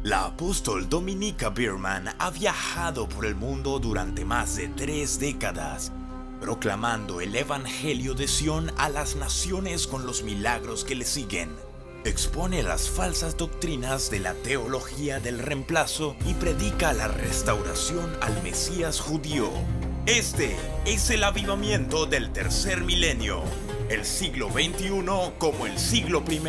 La apóstol Dominica Biermann ha viajado por el mundo durante más de 3 décadas, proclamando el Evangelio de Sion a las naciones con los milagros que le siguen. Expone las falsas doctrinas de la teología del reemplazo y predica la restauración al Mesías judío. Este es el avivamiento del tercer milenio, el siglo XXI como el siglo I.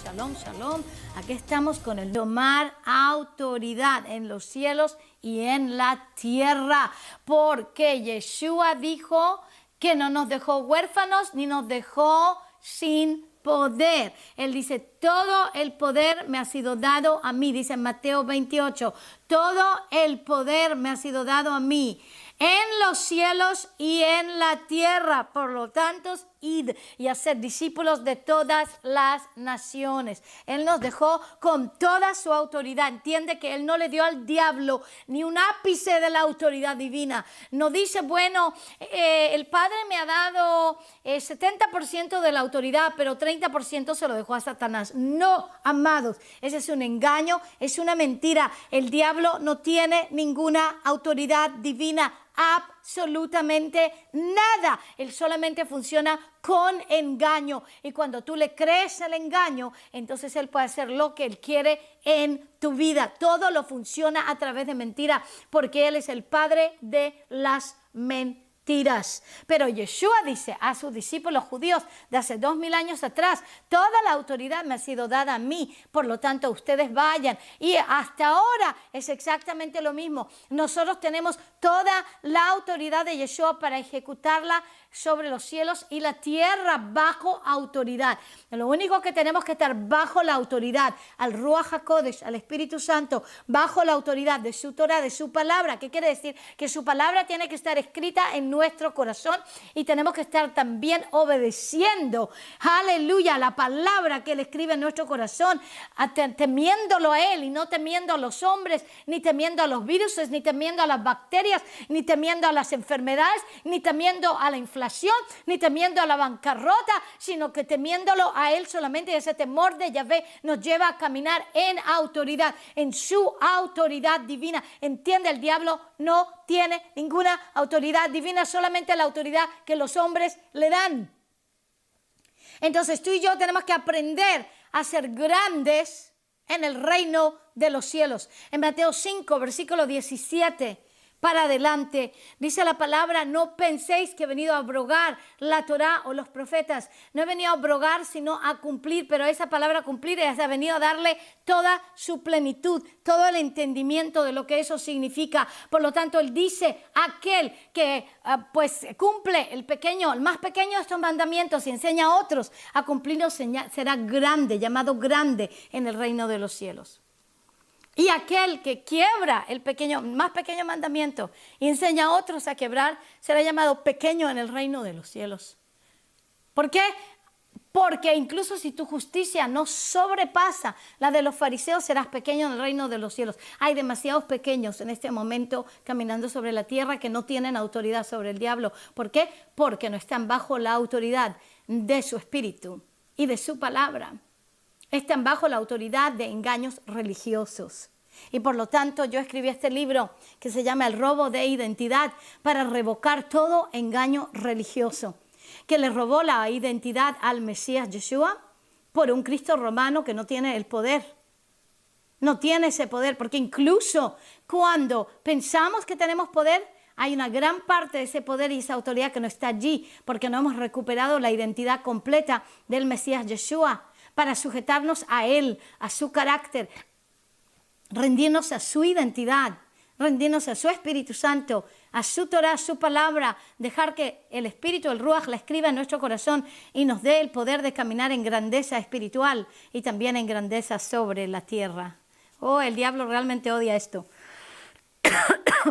Shalom, shalom. Aquí estamos con el tomar autoridad en los cielos y en la tierra. Porque Yeshua dijo que no nos dejó huérfanos ni nos dejó sin poder. Él dice, todo el poder me ha sido dado a mí. Dice en Mateo 28, todo el poder me ha sido dado a mí en los cielos y en la tierra. Por lo tanto, id y hacer discípulos de todas las naciones. Él nos dejó con toda su autoridad. Entiende que Él no le dio al diablo ni un ápice de la autoridad divina. No dice, bueno, el Padre me ha dado 70% de la autoridad, pero 30% se lo dejó a Satanás. No, amados, ese es un engaño, es una mentira. El diablo no tiene ninguna autoridad divina. Absolutamente nada. Él solamente funciona con engaño. Y cuando tú le crees el engaño, entonces Él puede hacer lo que Él quiere en tu vida. Todo lo funciona a través de mentira, porque Él es el padre de las mentiras. Pero Yeshua dice a sus discípulos judíos de hace 2000 años atrás, toda la autoridad me ha sido dada a mí, por lo tanto ustedes vayan. Y hasta ahora es exactamente lo mismo. Nosotros tenemos toda la autoridad de Yeshua para ejecutarla sobre los cielos y la tierra bajo autoridad. Lo único que tenemos que estar bajo la autoridad, al Ruach HaKodesh, al Espíritu Santo, bajo la autoridad de su Torah, de su palabra. ¿Qué quiere decir? Que su palabra tiene que estar escrita en nuestro corazón y tenemos que estar también obedeciendo, aleluya, la palabra que Él escribe en nuestro corazón, temiéndolo a Él y no temiendo a los hombres, ni temiendo a los virus, ni temiendo a las bacterias, ni temiendo a las enfermedades, ni temiendo a la inflación, ni temiendo a la bancarrota, sino que temiéndolo a Él solamente. Y ese temor de Yahvé nos lleva a caminar en autoridad, en su autoridad divina. Entiende, el diablo no tiene ninguna autoridad divina, solamente la autoridad que los hombres le dan. Entonces tú y yo tenemos que aprender a ser grandes en el reino de los cielos. En Mateo 5, versículo 17 para adelante, dice la palabra, no penséis que he venido a abrogar la Torá o los profetas. No he venido a abrogar, sino a cumplir, pero esa palabra cumplir ha venido a darle toda su plenitud, todo el entendimiento de lo que eso significa. Por lo tanto, Él dice, aquel que pues cumple el más pequeño de estos mandamientos y enseña a otros a cumplirlos, será grande, llamado grande en el reino de los cielos. Y aquel que quiebra el más pequeño mandamiento y enseña a otros a quebrar, será llamado pequeño en el reino de los cielos. ¿Por qué? Porque incluso si tu justicia no sobrepasa la de los fariseos, serás pequeño en el reino de los cielos. Hay demasiados pequeños en este momento caminando sobre la tierra que no tienen autoridad sobre el diablo. ¿Por qué? Porque no están bajo la autoridad de su espíritu y de su palabra. Están bajo la autoridad de engaños religiosos. Y por lo tanto yo escribí este libro que se llama El robo de identidad, para revocar todo engaño religioso que le robó la identidad al Mesías Yeshua por un Cristo romano que no tiene el poder. No tiene ese poder, porque incluso cuando pensamos que tenemos poder, hay una gran parte de ese poder y esa autoridad que no está allí, porque no hemos recuperado la identidad completa del Mesías Yeshua, para sujetarnos a Él, a su carácter, rendirnos a su identidad, rendirnos a su Espíritu Santo, a su Torah, a su palabra, dejar que el Espíritu, el Ruach, la escriba en nuestro corazón y nos dé el poder de caminar en grandeza espiritual y también en grandeza sobre la tierra. Oh, el diablo realmente odia esto,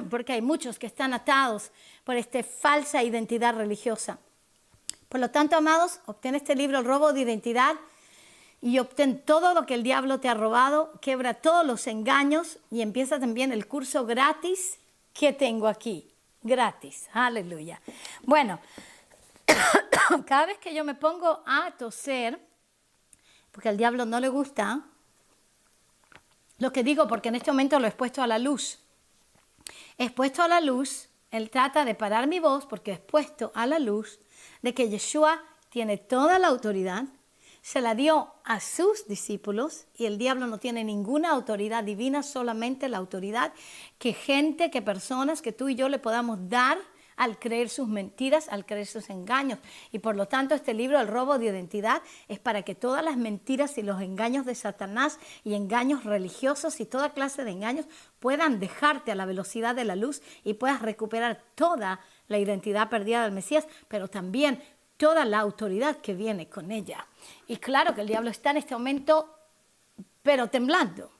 porque hay muchos que están atados por esta falsa identidad religiosa. Por lo tanto, amados, obtén este libro, El robo de identidad, y obtén todo lo que el diablo te ha robado, quebra todos los engaños y empieza también el curso gratis que tengo aquí. Gratis, aleluya. Bueno, cada vez que yo me pongo a toser, porque al diablo no le gusta, lo que digo, porque en este momento lo he expuesto a la luz. Expuesto a la luz, él trata de parar mi voz porque he expuesto a la luz de que Yeshua tiene toda la autoridad, se la dio a sus discípulos y el diablo no tiene ninguna autoridad divina, solamente la autoridad que personas que tú y yo le podamos dar al creer sus mentiras, al creer sus engaños. Y por lo tanto este libro, El robo de identidad, es para que todas las mentiras y los engaños de Satanás y engaños religiosos y toda clase de engaños puedan dejarte a la velocidad de la luz y puedas recuperar toda la identidad perdida del Mesías, pero también toda la autoridad que viene con ella. Y claro que el diablo está en este momento, pero temblando.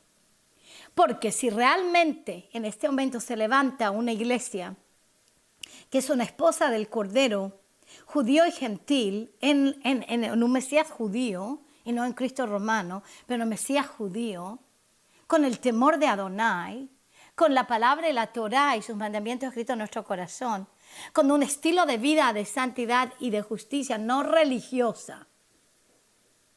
Porque si realmente en este momento se levanta una iglesia que es una esposa del Cordero, judío y gentil, en un Mesías judío, y no en Cristo romano, pero en Mesías judío, con el temor de Adonai, con la palabra y la Torá y sus mandamientos escritos en nuestro corazón, con un estilo de vida de santidad y de justicia, no religiosa.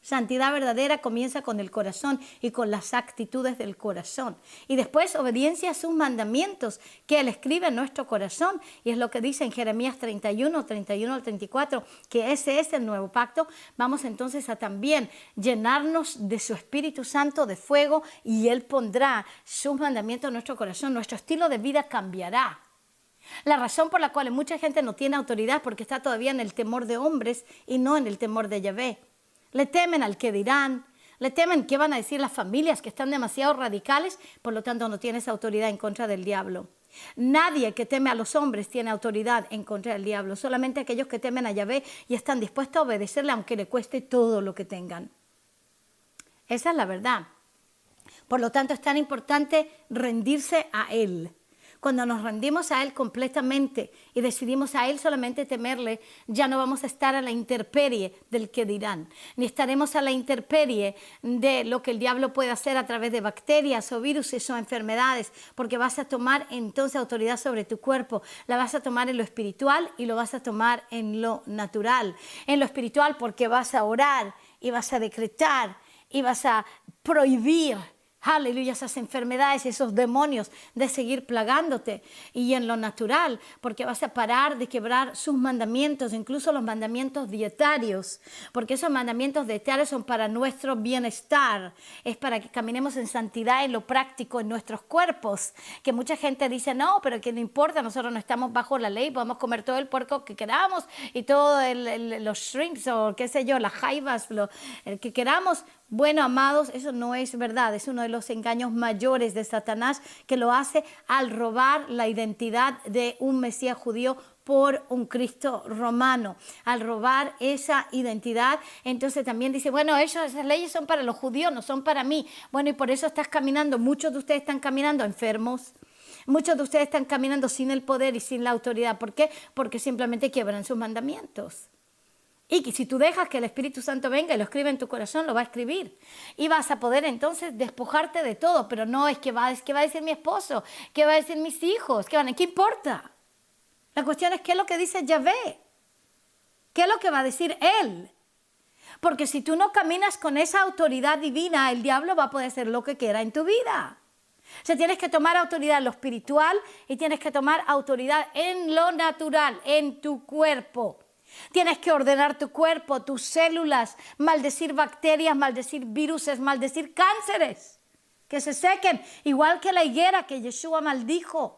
Santidad verdadera comienza con el corazón y con las actitudes del corazón. Y después obediencia a sus mandamientos que Él escribe en nuestro corazón. Y es lo que dice en Jeremías 31 al 34, que ese es el nuevo pacto. Vamos entonces a también llenarnos de su Espíritu Santo de fuego y Él pondrá sus mandamientos en nuestro corazón. Nuestro estilo de vida cambiará. La razón por la cual mucha gente no tiene autoridad es porque está todavía en el temor de hombres y no en el temor de Yahvé. Le temen al que dirán, le temen qué van a decir las familias que están demasiado radicales, por lo tanto no tienes autoridad en contra del diablo. Nadie que teme a los hombres tiene autoridad en contra del diablo, solamente aquellos que temen a Yahvé y están dispuestos a obedecerle aunque le cueste todo lo que tengan. Esa es la verdad. Por lo tanto es tan importante rendirse a Él. Cuando nos rendimos a Él completamente y decidimos a Él solamente temerle, ya no vamos a estar a la intemperie del que dirán, ni estaremos a la intemperie de lo que el diablo puede hacer a través de bacterias o virus o enfermedades, porque vas a tomar entonces autoridad sobre tu cuerpo, la vas a tomar en lo espiritual y lo vas a tomar en lo natural. En lo espiritual porque vas a orar y vas a decretar y vas a prohibir, aleluya, esas enfermedades, esos demonios de seguir plagándote. Y en lo natural, porque vas a parar de quebrar sus mandamientos, incluso los mandamientos dietarios, porque esos mandamientos dietarios son para nuestro bienestar, es para que caminemos en santidad en lo práctico, en nuestros cuerpos, que mucha gente dice, no, pero que no importa, nosotros no estamos bajo la ley, podemos comer todo el puerco que queramos y todos los shrimps o qué sé yo, las jaivas, el que queramos. Bueno, amados, eso no es verdad, es uno de los engaños mayores de Satanás, que lo hace al robar la identidad de un Mesías judío por un Cristo romano. Al robar esa identidad, entonces también dice, bueno, esas leyes son para los judíos, no son para mí. Bueno, y por eso estás caminando, muchos de ustedes están caminando enfermos. Muchos de ustedes están caminando sin el poder y sin la autoridad. ¿Por qué? Porque simplemente quiebran sus mandamientos. Y que si tú dejas que el Espíritu Santo venga y lo escribe en tu corazón, lo va a escribir. Y vas a poder entonces despojarte de todo. Pero no es que va a decir mi esposo, qué va a decir mis hijos, qué importa. La cuestión es qué es lo que dice Yahvé. ¿Qué es lo que va a decir Él? Porque si tú no caminas con esa autoridad divina, el diablo va a poder hacer lo que quiera en tu vida. O sea, tienes que tomar autoridad en lo espiritual y tienes que tomar autoridad en lo natural, en tu cuerpo. Tienes que ordenar tu cuerpo, tus células, maldecir bacterias, maldecir viruses, maldecir cánceres, que se sequen, igual que la higuera que Yeshua maldijo.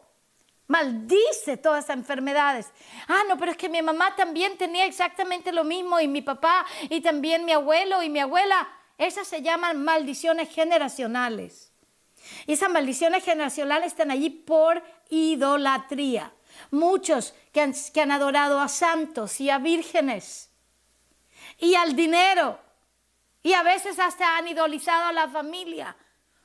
Maldice todas esas enfermedades. Ah, no, pero es que mi mamá también tenía exactamente lo mismo, y mi papá, y también mi abuelo y mi abuela. Esas se llaman maldiciones generacionales. Y esas maldiciones generacionales están allí por idolatría. Muchos que han adorado a santos y a vírgenes y al dinero, y a veces hasta han idolizado a la familia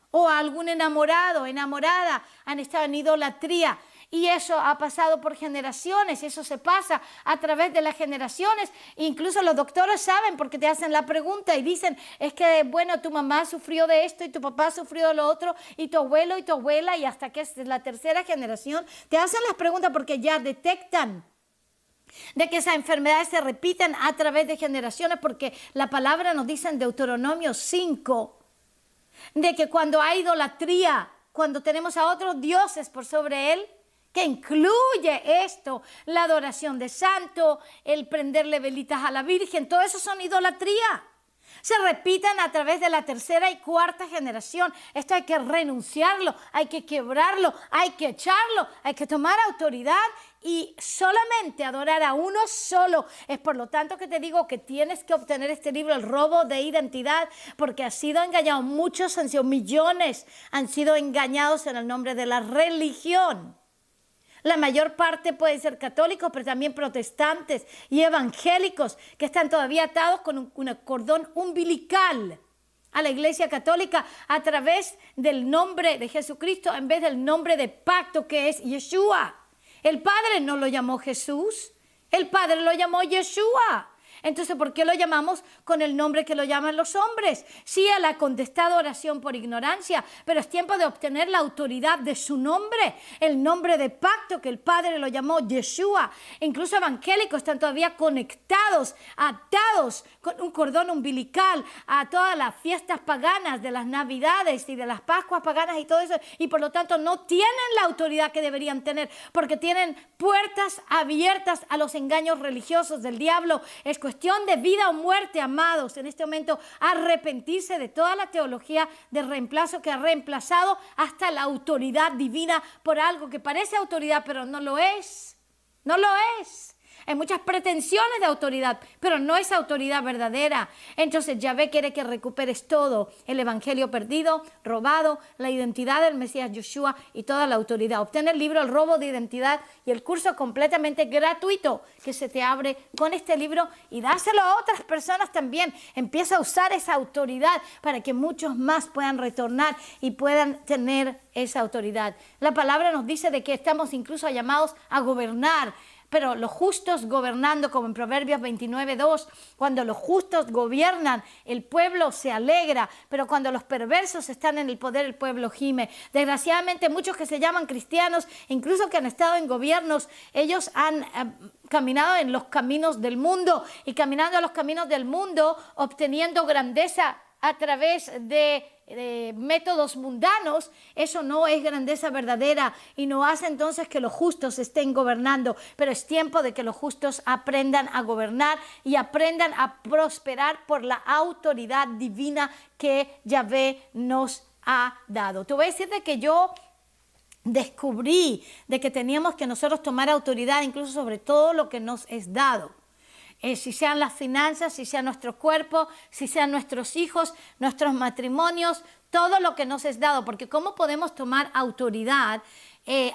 o a algún enamorado, enamorada, han estado en idolatría Y eso ha pasado por generaciones, eso se pasa a través de las generaciones. Incluso los doctores saben porque te hacen la pregunta y dicen, es que bueno, tu mamá sufrió de esto y tu papá sufrió de lo otro y tu abuelo y tu abuela y hasta que es la tercera generación. Te hacen las preguntas porque ya detectan de que esas enfermedades se repiten a través de generaciones porque la palabra nos dice en Deuteronomio 5 de que cuando hay idolatría, cuando tenemos a otros dioses por sobre él, que incluye esto, la adoración de santo, el prenderle velitas a la Virgen, todo eso son idolatría. Se repiten a través de la tercera y cuarta generación. Esto hay que renunciarlo, hay que quebrarlo, hay que echarlo, hay que tomar autoridad y solamente adorar a uno solo. Es por lo tanto que te digo que tienes que obtener este libro, El robo de identidad, porque has sido engañado. Muchos han sido, millones han sido engañados en el nombre de la religión. La mayor parte puede ser católicos, pero también protestantes y evangélicos que están todavía atados con un cordón umbilical a la Iglesia Católica a través del nombre de Jesucristo en vez del nombre de pacto que es Yeshua. El Padre no lo llamó Jesús, el Padre lo llamó Yeshua. Entonces, ¿por qué lo llamamos con el nombre que lo llaman los hombres? Sí, a la contestada oración por ignorancia, pero es tiempo de obtener la autoridad de su nombre, el nombre de pacto que el Padre lo llamó Yeshua. Incluso evangélicos están todavía conectados, atados con un cordón umbilical a todas las fiestas paganas de las Navidades y de las Pascuas paganas y todo eso, y por lo tanto no tienen la autoridad que deberían tener, porque tienen puertas abiertas a los engaños religiosos del diablo. Es cuestión de vida o muerte, amados, en este momento arrepentirse de toda la teología de reemplazo que ha reemplazado hasta la autoridad divina por algo que parece autoridad, pero no lo es. No lo es. Hay muchas pretensiones de autoridad, pero no es autoridad verdadera. Entonces Yahvé quiere que recuperes todo, el evangelio perdido, robado, la identidad del Mesías Yeshua y toda la autoridad. Obtén el libro El robo de identidad y el curso completamente gratuito que se te abre con este libro y dáselo a otras personas también. Empieza a usar esa autoridad para que muchos más puedan retornar y puedan tener esa autoridad. La palabra nos dice de que estamos incluso llamados a gobernar. Pero los justos gobernando, como en Proverbios 29:2, cuando los justos gobiernan, el pueblo se alegra, pero cuando los perversos están en el poder, el pueblo gime. Desgraciadamente, muchos que se llaman cristianos, incluso que han estado en gobiernos, ellos han caminado en los caminos del mundo y caminando a los caminos del mundo, obteniendo grandeza a través de métodos mundanos. Eso no es grandeza verdadera y no hace entonces que los justos estén gobernando, pero es tiempo de que los justos aprendan a gobernar y aprendan a prosperar por la autoridad divina que Yahvé nos ha dado. Te voy a decir de que yo descubrí de que teníamos que nosotros tomar autoridad incluso sobre todo lo que nos es dado. Si sean las finanzas, si sea nuestro cuerpo, si sean nuestros hijos, nuestros matrimonios, todo lo que nos es dado. Porque ¿cómo podemos tomar autoridad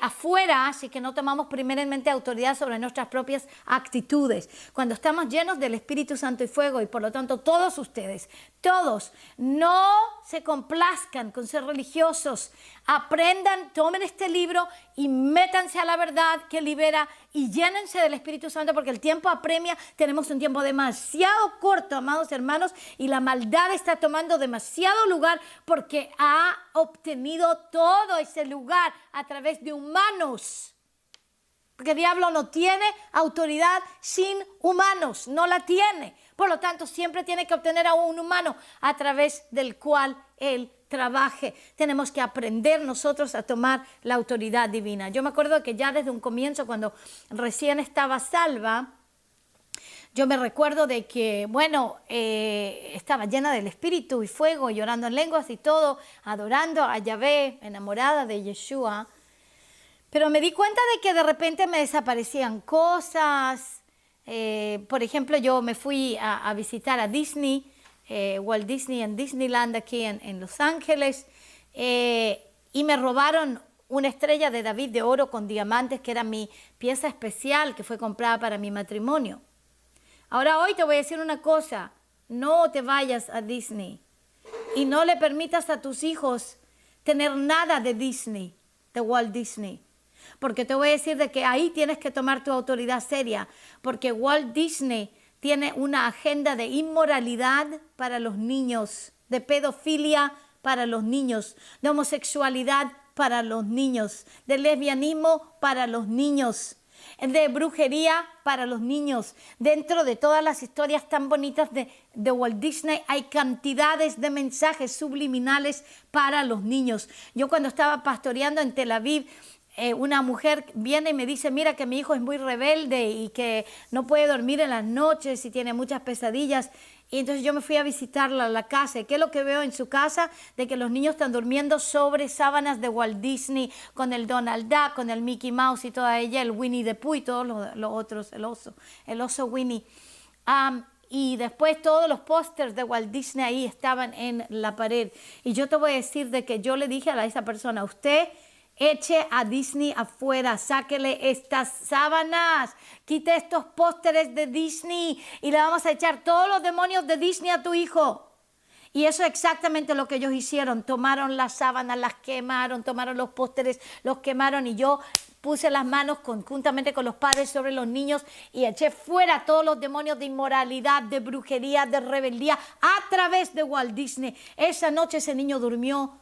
afuera si que no tomamos primeramente autoridad sobre nuestras propias actitudes? Cuando estamos llenos del Espíritu Santo y fuego, y por lo tanto todos ustedes, todos, no se complazcan con ser religiosos, aprendan, tomen este libro y métanse a la verdad que libera y llénense del Espíritu Santo, porque el tiempo apremia. Tenemos un tiempo demasiado corto, amados hermanos, y la maldad está tomando demasiado lugar porque ha obtenido todo ese lugar a través de humanos. Porque el diablo no tiene autoridad sin humanos, no la tiene. Por lo tanto, siempre tiene que obtener a un humano a través del cual él trabaje. Tenemos que aprender nosotros a tomar la autoridad divina. Yo me acuerdo que ya desde un comienzo, cuando recién estaba salva, yo me recuerdo de que, bueno, estaba llena del Espíritu y fuego, y orando en lenguas y todo, adorando a Yahvé, enamorada de Yeshua. Pero me di cuenta de que de repente me desaparecían cosas. Por ejemplo, yo me fui a visitar a Disney, Walt Disney en Disneyland aquí en Los Ángeles, y me robaron una estrella de David de oro con diamantes, que era mi pieza especial que fue comprada para mi matrimonio. Ahora hoy te voy a decir una cosa: no te vayas a Disney y no le permitas a tus hijos tener nada de Disney, de Walt Disney. Porque te voy a decir de que ahí tienes que tomar tu autoridad seria, porque Walt Disney tiene una agenda de inmoralidad para los niños, de pedofilia para los niños, de homosexualidad para los niños, de lesbianismo para los niños, de brujería para los niños. Dentro de todas las historias tan bonitas de Walt Disney hay cantidades de mensajes subliminales para los niños. Yo cuando estaba pastoreando en Tel Aviv, una mujer viene y me dice, mira que mi hijo es muy rebelde y que no puede dormir en las noches y tiene muchas pesadillas. Y entonces yo me fui a visitarla a la casa. ¿Y qué es lo que veo en su casa? De que los niños están durmiendo sobre sábanas de Walt Disney, con el Donald Duck, con el Mickey Mouse y toda ella, el Winnie the Pooh y todos los otros, el oso Winnie. Y después todos los pósters de Walt Disney ahí estaban en la pared. Y yo te voy a decir de que yo le dije a esa persona, usted eche a Disney afuera, sáquele estas sábanas, quite estos pósteres de Disney y le vamos a echar todos los demonios de Disney a tu hijo. Y eso es exactamente lo que ellos hicieron. Tomaron las sábanas, las quemaron, tomaron los pósteres, los quemaron y yo puse las manos conjuntamente con los padres sobre los niños y eché fuera todos los demonios de inmoralidad, de brujería, de rebeldía a través de Walt Disney. Esa noche ese niño durmió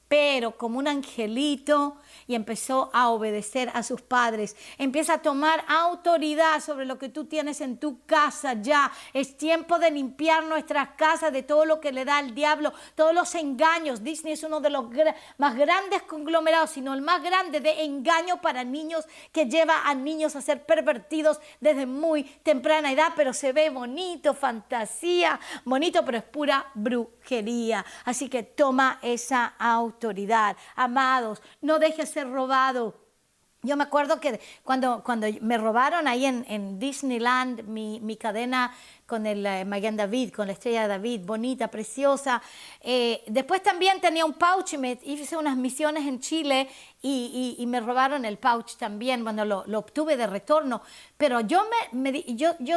pero como un angelito, y empezó a obedecer a sus padres. Empieza a tomar autoridad sobre lo que tú tienes en tu casa ya. Es tiempo de limpiar nuestras casas de todo lo que le da al diablo, todos los engaños. Disney es uno de los más grandes conglomerados, sino el más grande de engaño para niños, que lleva a niños a ser pervertidos desde muy temprana edad, pero se ve bonito, fantasía, bonito, pero es pura brujería. Así que toma esa autoridad. Amados, no dejes ser robado. Yo me acuerdo que cuando me robaron ahí en Disneyland mi cadena con el Maguen David, con la estrella de David, bonita, preciosa. Después también tenía un pouch y me hice unas misiones en Chile y me robaron el pouch también cuando lo obtuve de retorno. Pero yo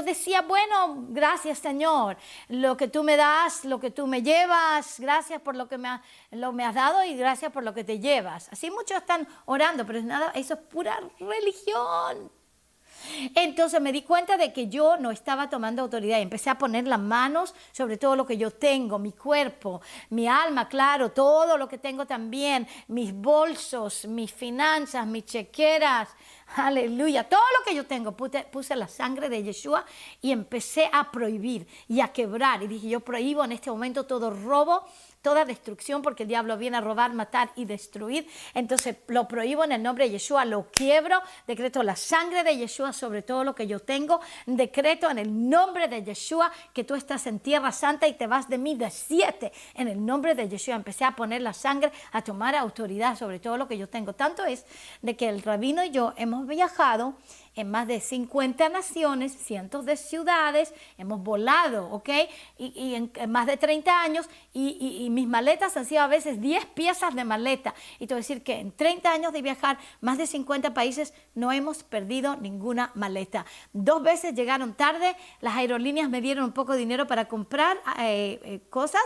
decía, bueno, gracias Señor, lo que tú me das, lo que tú me llevas, gracias por lo que me has dado y gracias por lo que te llevas. Así muchos están orando, pero eso es pura religión. Entonces me di cuenta de que yo no estaba tomando autoridad y empecé a poner las manos sobre todo lo que yo tengo, mi cuerpo, mi alma, claro, todo lo que tengo también, mis bolsos, mis finanzas, mis chequeras, aleluya, todo lo que yo tengo, puse la sangre de Yeshua y empecé a prohibir y a quebrar. Y dije, yo prohíbo en este momento todo robo, toda destrucción, porque el diablo viene a robar, matar y destruir. Entonces lo prohíbo en el nombre de Yeshua, lo quiebro, decreto la sangre de Yeshua sobre todo lo que yo tengo, decreto en el nombre de Yeshua que tú estás en tierra santa y te vas de mí de 7 en el nombre de Yeshua. Empecé a poner la sangre, a tomar autoridad sobre todo lo que yo tengo. Tanto es de que el rabino y yo hemos viajado en más de 50 naciones, cientos de ciudades, hemos volado, ¿ok? Y en más de 30 años, y mis maletas han sido a veces 10 piezas de maleta. Y te voy a decir que en 30 años de viajar, más de 50 países, no hemos perdido ninguna maleta. 2 veces llegaron tarde, las aerolíneas me dieron un poco de dinero para comprar cosas,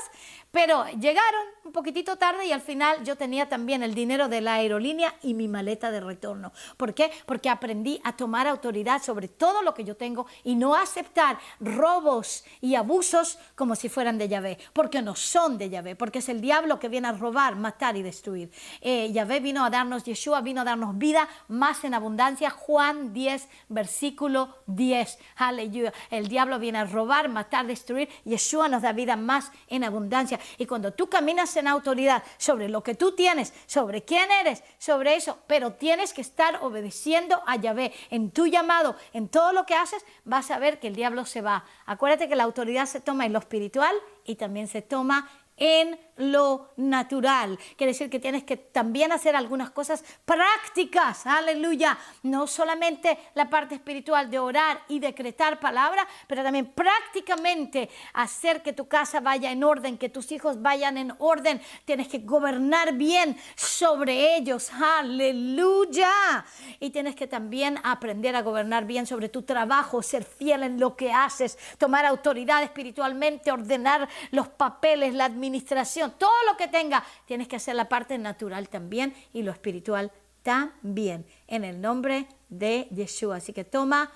pero llegaron un poquitito tarde y al final yo tenía también el dinero de la aerolínea y mi maleta de retorno. ¿Por qué? Porque aprendí a tomar autoridad sobre todo lo que yo tengo y no aceptar robos y abusos como si fueran de Yahvé, porque no son de Yahvé, porque es el diablo que viene a robar, matar y destruir. Yahvé vino a darnos, Yeshua vino a darnos vida más en abundancia. Juan 10, versículo 10. Aleluya. El diablo viene a robar, matar, destruir. Yeshua nos da vida más en abundancia. Y cuando tú caminas en autoridad sobre lo que tú tienes, sobre quién eres, sobre eso, pero tienes que estar obedeciendo a Yahvé en tu llamado, en todo lo que haces, vas a ver que el diablo se va. Acuérdate que la autoridad se toma en lo espiritual y también se toma en lo natural. Quiere decir que tienes que también hacer algunas cosas prácticas, aleluya, no solamente la parte espiritual de orar y decretar palabra, pero también prácticamente hacer que tu casa vaya en orden, que tus hijos vayan en orden. Tienes que gobernar bien sobre ellos, aleluya, y tienes que también aprender a gobernar bien sobre tu trabajo, ser fiel en lo que haces, tomar autoridad espiritualmente, ordenar los papeles, la administración, todo lo que tenga, tienes que hacer la parte natural también y lo espiritual también en el nombre de Yeshua. Así que toma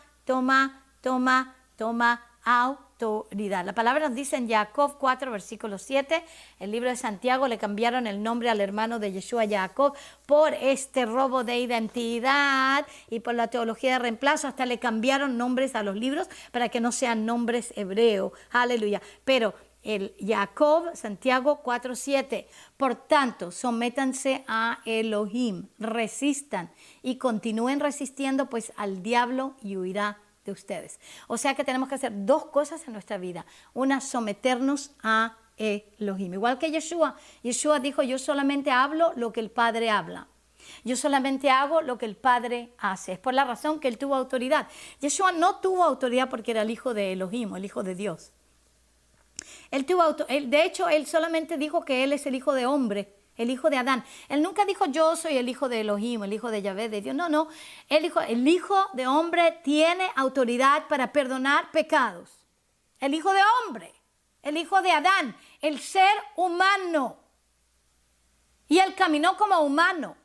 autoridad. La palabra nos dice en Jacob 4, versículo 7, el libro de Santiago, le cambiaron el nombre al hermano de Yeshua, Jacob, por este robo de identidad y por la teología de reemplazo. Hasta le cambiaron nombres a los libros para que no sean nombres hebreos. Aleluya. Pero el Jacob, Santiago 4:7, por tanto, sométanse a Elohim, resistan y continúen resistiendo, pues al diablo y huirá de ustedes. O sea que tenemos que hacer dos cosas en nuestra vida. Una, someternos a Elohim. Igual que Yeshua. Yeshua dijo, yo solamente hablo lo que el Padre habla. Yo solamente hago lo que el Padre hace. Es por la razón que él tuvo autoridad. Yeshua no tuvo autoridad porque era el hijo de Elohim, el hijo de Dios. De hecho, él solamente dijo que él es el hijo de hombre, el hijo de Adán. Él nunca dijo yo soy el hijo de Elohim, el hijo de Yahvé, de Dios. No. Él dijo el hijo de hombre tiene autoridad para perdonar pecados. El hijo de hombre, el hijo de Adán, el ser humano. Y él caminó como humano.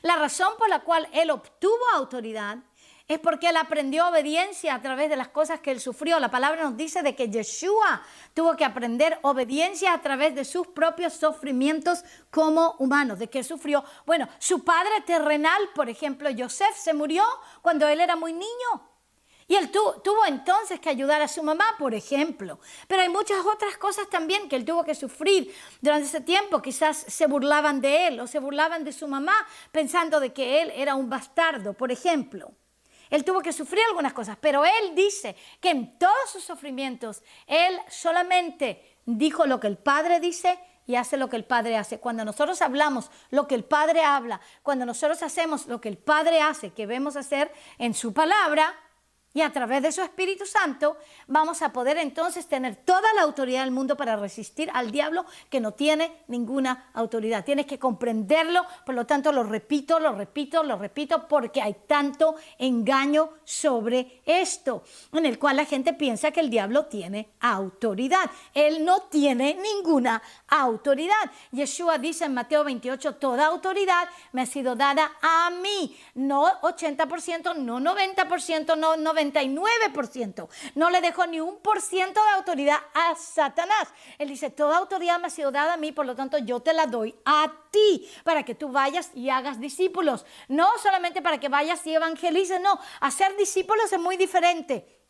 La razón por la cual él obtuvo autoridad es porque él aprendió obediencia a través de las cosas que él sufrió. La palabra nos dice de que Yeshua tuvo que aprender obediencia a través de sus propios sufrimientos como humano. ¿De qué sufrió? Bueno, su padre terrenal, por ejemplo, Yosef, se murió cuando él era muy niño. Y él tuvo entonces que ayudar a su mamá, por ejemplo. Pero hay muchas otras cosas también que él tuvo que sufrir durante ese tiempo. Quizás se burlaban de él o se burlaban de su mamá pensando de que él era un bastardo, por ejemplo. Él tuvo que sufrir algunas cosas, pero él dice que en todos sus sufrimientos, él solamente dijo lo que el Padre dice y hace lo que el Padre hace. Cuando nosotros hablamos lo que el Padre habla, cuando nosotros hacemos lo que el Padre hace, que vemos hacer en su palabra, y a través de su Espíritu Santo vamos a poder entonces tener toda la autoridad del mundo para resistir al diablo que no tiene ninguna autoridad. Tienes que comprenderlo, por lo tanto lo repito, porque hay tanto engaño sobre esto, en el cual la gente piensa que el diablo tiene autoridad. Él no tiene ninguna autoridad. Yeshua dice en Mateo 28, toda autoridad me ha sido dada a mí. No 80%, no 90%, no 99%. No le dejó ni 1% de autoridad a Satanás. Él dice, toda autoridad me ha sido dada a mí, por lo tanto yo te la doy a ti, para que tú vayas y hagas discípulos. No solamente para que vayas y evangelices, no. Hacer discípulos es muy diferente.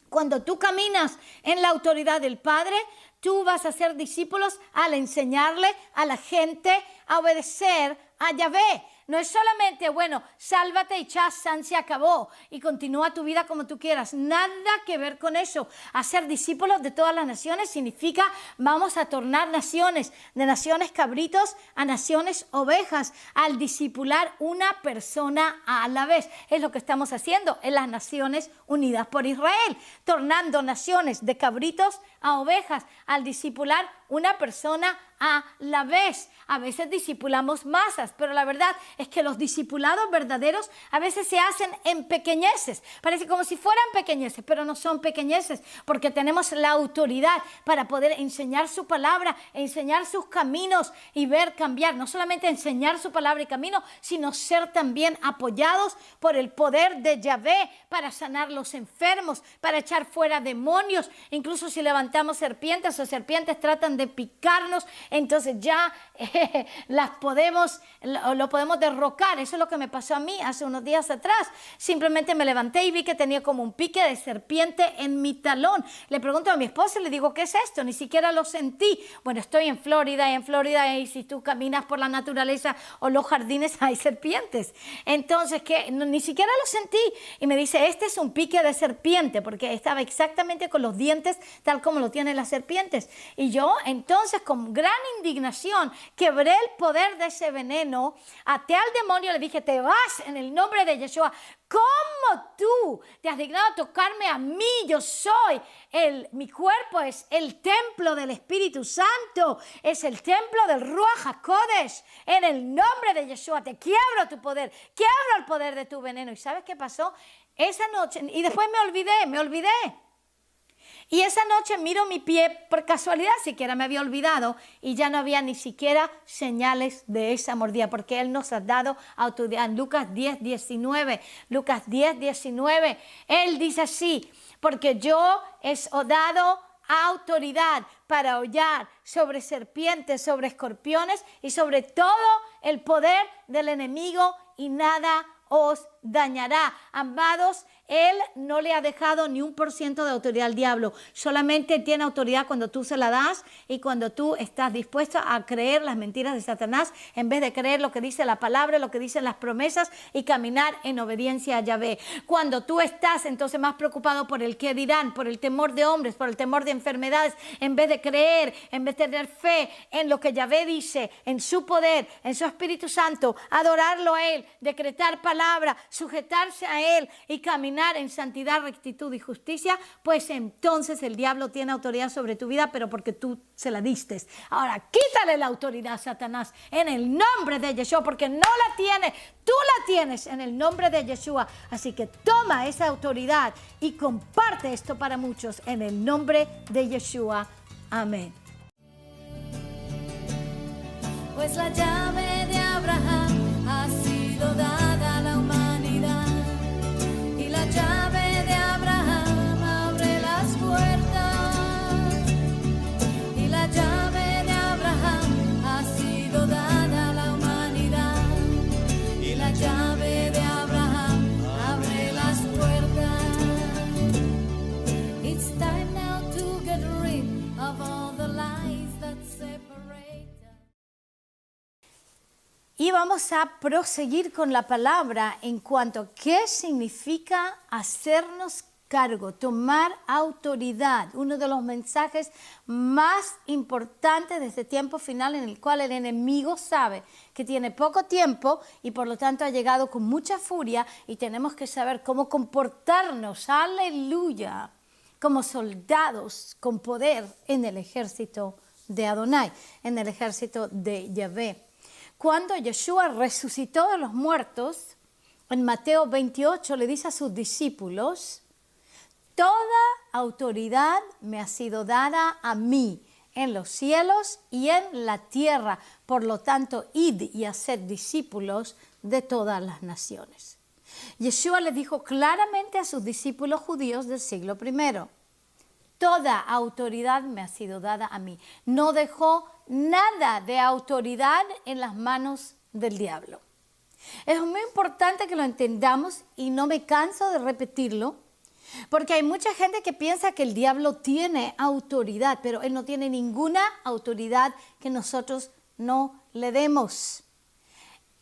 Cuando tú caminas en la autoridad del Padre, tú vas a ser discípulos al enseñarle a la gente a obedecer a Yahvé. No es solamente, bueno, sálvate y chazán, se acabó y continúa tu vida como tú quieras. Nada que ver con eso. Hacer discípulos de todas las naciones significa vamos a tornar naciones, de naciones cabritos a naciones ovejas, al discipular una persona a la vez. Es lo que estamos haciendo en las Naciones Unidas por Israel, tornando naciones de cabritos a ovejas, al discipular una persona a la vez. A veces discipulamos masas, pero la verdad es que los discipulados verdaderos a veces se hacen en pequeñeces. Parece como si fueran pequeñeces, pero no son pequeñeces, porque tenemos la autoridad para poder enseñar su palabra, enseñar sus caminos y ver cambiar. No solamente enseñar su palabra y camino, sino ser también apoyados por el poder de Yahvé para sanar los enfermos, para echar fuera demonios. Incluso si levantamos serpientes o serpientes tratan de picarnos, entonces ya lo podemos derrocar. Eso es lo que me pasó a mí hace unos días atrás. Simplemente me levanté y vi que tenía como un pique de serpiente en mi talón. Le pregunto a mi esposa y le digo, ¿qué es esto? Ni siquiera lo sentí. Bueno, estoy en Florida y si tú caminas por la naturaleza o los jardines hay serpientes. Entonces, ni siquiera lo sentí. Y me dice, este es un pique de serpiente, porque estaba exactamente con los dientes tal como lo tienen las serpientes. Y yo entonces con gran indignación quebré el poder de ese veneno, até al demonio, le dije, te vas en el nombre de Yeshua. ¿Cómo tú te has dignado a tocarme a mí? Yo soy mi cuerpo es el templo del Espíritu Santo, es el templo del Ruach HaKodesh. En el nombre de Yeshua te quiebro tu poder, quiebro el poder de tu veneno. ¿Y sabes qué pasó? Esa noche, y después me olvidé. Y esa noche miro mi pie, por casualidad siquiera me había olvidado, y ya no había ni siquiera señales de esa mordida, porque Él nos ha dado autoridad. En Lucas 10:19, Lucas 10:19, Él dice así, porque yo he dado autoridad para hollar sobre serpientes, sobre escorpiones y sobre todo el poder del enemigo, y nada os dañará. Amados, Él no le ha dejado ni 1% de autoridad al diablo. Solamente tiene autoridad cuando tú se la das y cuando tú estás dispuesto a creer las mentiras de Satanás en vez de creer lo que dice la palabra, lo que dicen las promesas y caminar en obediencia a Yahvé. Cuando tú estás entonces más preocupado por el qué dirán, por el temor de hombres, por el temor de enfermedades, en vez de creer, en vez de tener fe en lo que Yahvé dice, en su poder, en su Espíritu Santo, adorarlo a Él, decretar palabra, sujetarse a Él y caminar en santidad, rectitud y justicia, pues entonces el diablo tiene autoridad sobre tu vida, pero porque tú se la diste. Ahora, quítale la autoridad a Satanás en el nombre de Yeshua, porque no la tiene, tú la tienes en el nombre de Yeshua. Así que toma esa autoridad y comparte esto para muchos en el nombre de Yeshua. Amén. Pues la llave de Abraham ha sido dada a la humanidad, y la llave de Abraham abre las puertas, y la llave de Abraham ha sido dada a la humanidad, y la llave de Abraham abre las puertas. It's time now to get rid of all the lies that separate. Y vamos a proseguir con la palabra en cuanto a qué significa hacernos cargo, tomar autoridad. Uno de los mensajes más importantes de este tiempo final, en el cual el enemigo sabe que tiene poco tiempo y por lo tanto ha llegado con mucha furia, y tenemos que saber cómo comportarnos, aleluya, como soldados con poder en el ejército de Adonai, en el ejército de Yahvé. Cuando Yeshua resucitó de los muertos, en Mateo 28 le dice a sus discípulos: toda autoridad me ha sido dada a mí en los cielos y en la tierra. Por lo tanto, id y haced discípulos de todas las naciones. Yeshua le dijo claramente a sus discípulos judíos del siglo I: toda autoridad me ha sido dada a mí. No dejó nada de autoridad en las manos del diablo. Es muy importante que lo entendamos y no me canso de repetirlo, porque hay mucha gente que piensa que el diablo tiene autoridad, pero él no tiene ninguna autoridad que nosotros no le demos.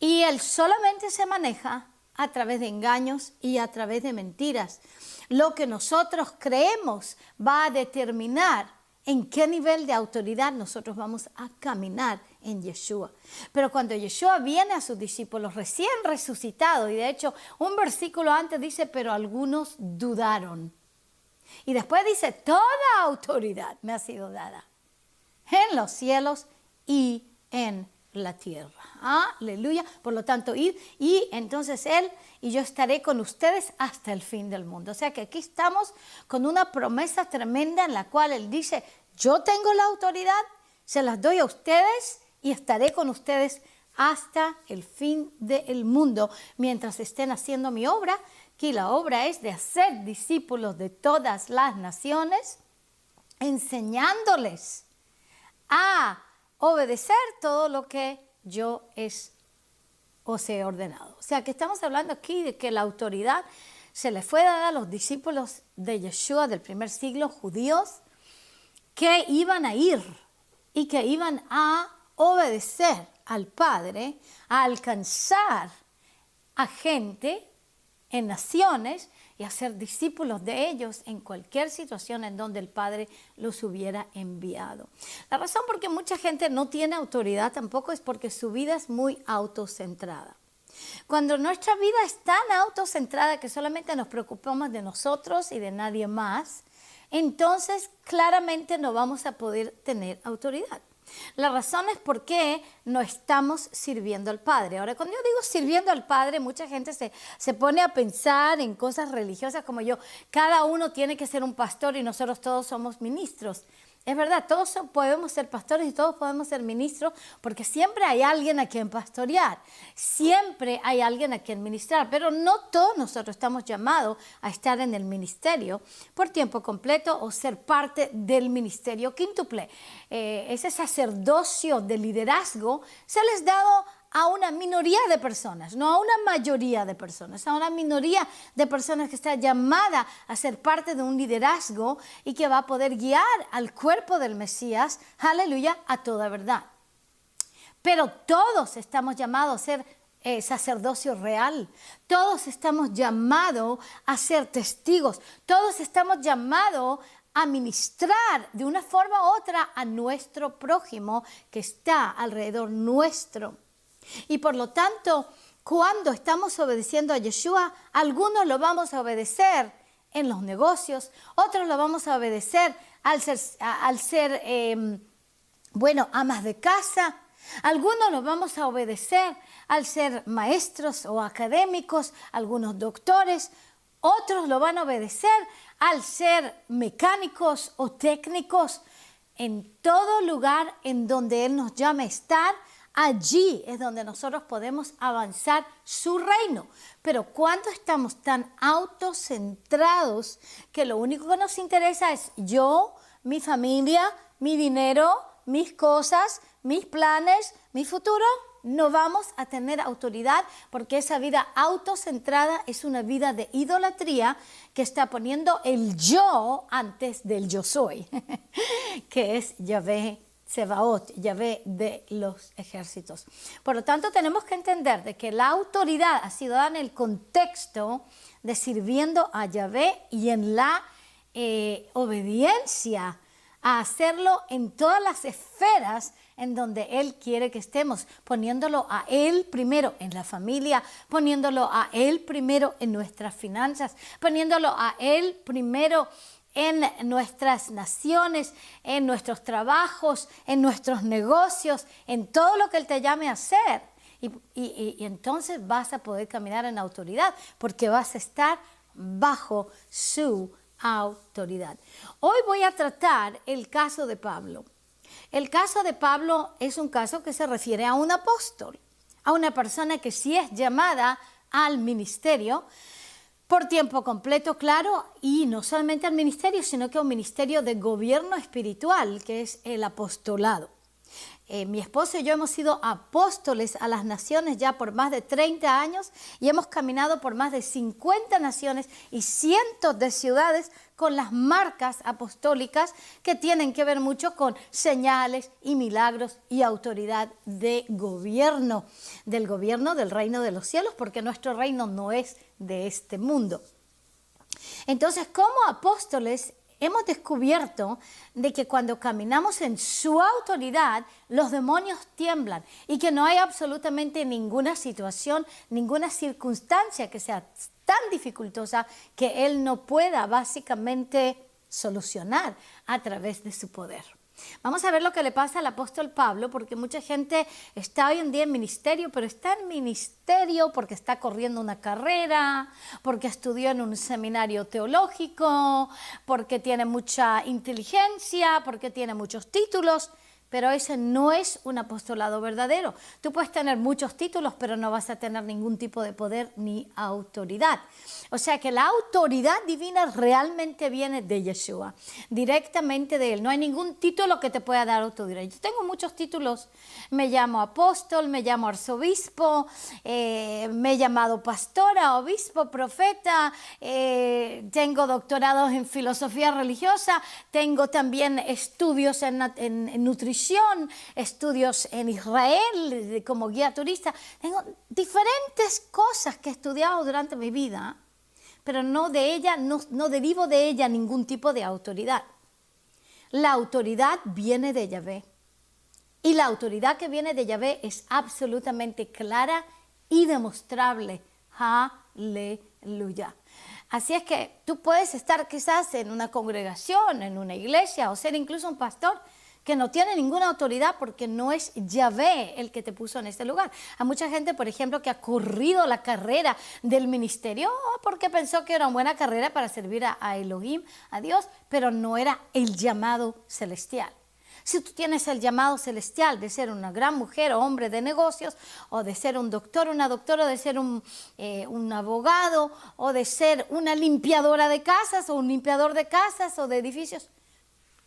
Y él solamente se maneja a través de engaños y a través de mentiras. Lo que nosotros creemos va a determinar en qué nivel de autoridad nosotros vamos a caminar en Yeshua. Pero cuando Yeshua viene a sus discípulos recién resucitados, y de hecho un versículo antes dice: pero algunos dudaron. Y después dice: toda autoridad me ha sido dada en los cielos y en la tierra. Aleluya. Por lo tanto, id, y entonces Él y yo estaré con ustedes hasta el fin del mundo. O sea que aquí estamos con una promesa tremenda en la cual Él dice: yo tengo la autoridad, se las doy a ustedes y estaré con ustedes hasta el fin del mundo mientras estén haciendo mi obra. Que la obra es de hacer discípulos de todas las naciones, enseñándoles a obedecer todo lo que yo os he ordenado. O sea que estamos hablando aquí de que la autoridad se le fue dada a los discípulos de Yeshua del primer siglo, judíos, que iban a ir y que iban a obedecer al Padre, a alcanzar a gente en naciones y a ser discípulos de ellos en cualquier situación en donde el Padre los hubiera enviado. La razón por qué mucha gente no tiene autoridad tampoco es porque su vida es muy autocentrada. Cuando nuestra vida es tan autocentrada que solamente nos preocupamos de nosotros y de nadie más, entonces claramente no vamos a poder tener autoridad. La razón es por qué no estamos sirviendo al Padre. Ahora, cuando yo digo sirviendo al Padre, mucha gente se pone a pensar en cosas religiosas como yo. Cada uno tiene que ser un pastor y nosotros todos somos ministros. Es verdad, todos podemos ser pastores y todos podemos ser ministros porque siempre hay alguien a quien pastorear, siempre hay alguien a quien ministrar, pero no todos nosotros estamos llamados a estar en el ministerio por tiempo completo o ser parte del ministerio quíntuple. Ese sacerdocio de liderazgo se les ha dado a una minoría de personas, no a una mayoría de personas, a una minoría de personas que está llamada a ser parte de un liderazgo y que va a poder guiar al cuerpo del Mesías, aleluya, a toda verdad. Pero todos estamos llamados a ser sacerdocio real, todos estamos llamados a ser testigos, todos estamos llamados a ministrar de una forma u otra a nuestro prójimo que está alrededor nuestro. Y por lo tanto, cuando estamos obedeciendo a Yeshua, algunos lo vamos a obedecer en los negocios, otros lo vamos a obedecer al ser amas de casa, algunos lo vamos a obedecer al ser maestros o académicos, algunos doctores, otros lo van a obedecer al ser mecánicos o técnicos. En todo lugar en donde Él nos llame a estar, allí es donde nosotros podemos avanzar su reino. Pero cuando estamos tan autocentrados que lo único que nos interesa es yo, mi familia, mi dinero, mis cosas, mis planes, mi futuro, no vamos a tener autoridad porque esa vida autocentrada es una vida de idolatría que está poniendo el yo antes del yo soy, que es Yahvé Sebaot, Yahvé de los ejércitos. Por lo tanto, tenemos que entender de que la autoridad ha sido dada en el contexto de sirviendo a Yahvé y en la obediencia a hacerlo en todas las esferas en donde Él quiere que estemos, poniéndolo a Él primero en la familia, poniéndolo a Él primero en nuestras finanzas, poniéndolo a Él primero en nuestras naciones, en nuestros trabajos, en nuestros negocios, en todo lo que Él te llame a hacer. Y entonces vas a poder caminar en autoridad, porque vas a estar bajo su autoridad. Hoy voy a tratar el caso de Pablo. El caso de Pablo es un caso que se refiere a un apóstol, a una persona que sí es llamada al ministerio, por tiempo completo, claro, y no solamente al ministerio, sino que a un ministerio de gobierno espiritual, que es el apostolado. Mi esposo y yo hemos sido apóstoles a las naciones ya por más de 30 años y hemos caminado por más de 50 naciones y cientos de ciudades con las marcas apostólicas que tienen que ver mucho con señales y milagros y autoridad de gobierno, del gobierno del reino de los cielos, porque nuestro reino no es de este mundo. Entonces, como apóstoles, hemos descubierto de que cuando caminamos en su autoridad, los demonios tiemblan y que no hay absolutamente ninguna situación, ninguna circunstancia que sea tan dificultosa que Él no pueda básicamente solucionar a través de su poder. Vamos a ver lo que le pasa al apóstol Pablo, porque mucha gente está hoy en día en ministerio, pero está en ministerio porque está corriendo una carrera, porque estudió en un seminario teológico, porque tiene mucha inteligencia, porque tiene muchos títulos, pero ese no es un apostolado verdadero. Tú puedes tener muchos títulos, pero no vas a tener ningún tipo de poder ni autoridad. O sea que la autoridad divina realmente viene de Yeshua, directamente de Él. No hay ningún título que te pueda dar autoridad. Yo tengo muchos títulos. Me llamo apóstol, me llamo arzobispo, me he llamado pastora, obispo, profeta, tengo doctorados en filosofía religiosa, tengo también estudios en nutrición, estudios en Israel como guía turista. Tengo diferentes cosas que he estudiado durante mi vida, pero no derivo de ella ningún tipo de autoridad. La autoridad viene de Yahvé. Y la autoridad que viene de Yahvé es absolutamente clara y demostrable. Aleluya. Así es que tú puedes estar quizás en una congregación, en una iglesia, o ser incluso un pastor que no tiene ninguna autoridad porque no es Yahvé el que te puso en este lugar. Hay mucha gente, por ejemplo, que ha corrido la carrera del ministerio porque pensó que era una buena carrera para servir a Elohim, a Dios, pero no era el llamado celestial. Si tú tienes el llamado celestial de ser una gran mujer o hombre de negocios, o de ser un doctor, una doctora, o de ser un abogado, o de ser una limpiadora de casas, o un limpiador de casas o de edificios,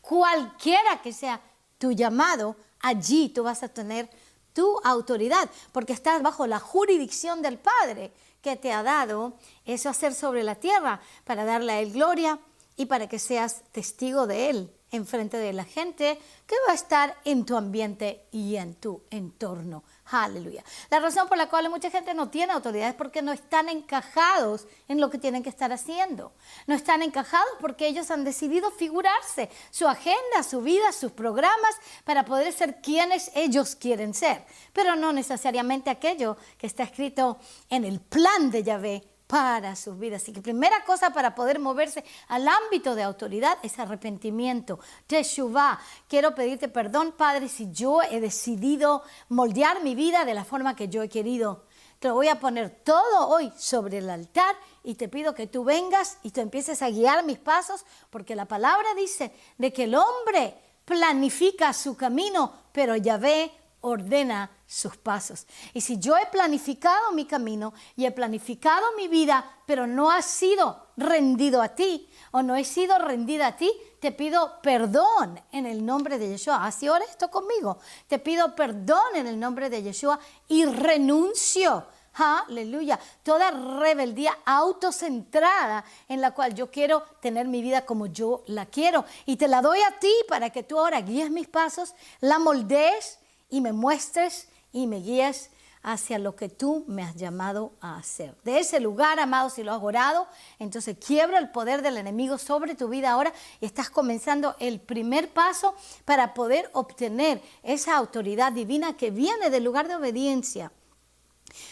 cualquiera que sea tu llamado, allí tú vas a tener tu autoridad, porque estás bajo la jurisdicción del Padre que te ha dado eso hacer sobre la tierra, para darle a Él gloria y para que seas testigo de Él en frente de la gente que va a estar en tu ambiente y en tu entorno. Aleluya. La razón por la cual mucha gente no tiene autoridad es porque no están encajados en lo que tienen que estar haciendo. No están encajados porque ellos han decidido figurarse su agenda, su vida, sus programas para poder ser quienes ellos quieren ser, pero no necesariamente aquello que está escrito en el plan de Yahvé para sus vidas. Así que primera cosa para poder moverse al ámbito de autoridad es arrepentimiento, teshuvá. Quiero pedirte perdón, Padre, si yo he decidido moldear mi vida de la forma que yo he querido. Te lo voy a poner todo hoy sobre el altar y te pido que tú vengas y tú empieces a guiar mis pasos, porque la palabra dice de que el hombre planifica su camino, pero Yahvé ordena sus pasos. Y si yo he planificado mi camino y he planificado mi vida, pero no ha sido rendido a ti o no he sido rendida a ti, te pido perdón en el nombre de Yeshua. Así ora esto conmigo. Te pido perdón en el nombre de Yeshua y renuncio. Aleluya. Toda rebeldía autocentrada en la cual yo quiero tener mi vida como yo la quiero. Y te la doy a ti para que tú ahora guíes mis pasos, la moldees y me muestres y me guíes hacia lo que tú me has llamado a hacer. De ese lugar, amado, si lo has orado, entonces quiebra el poder del enemigo sobre tu vida ahora y estás comenzando el primer paso para poder obtener esa autoridad divina que viene del lugar de obediencia.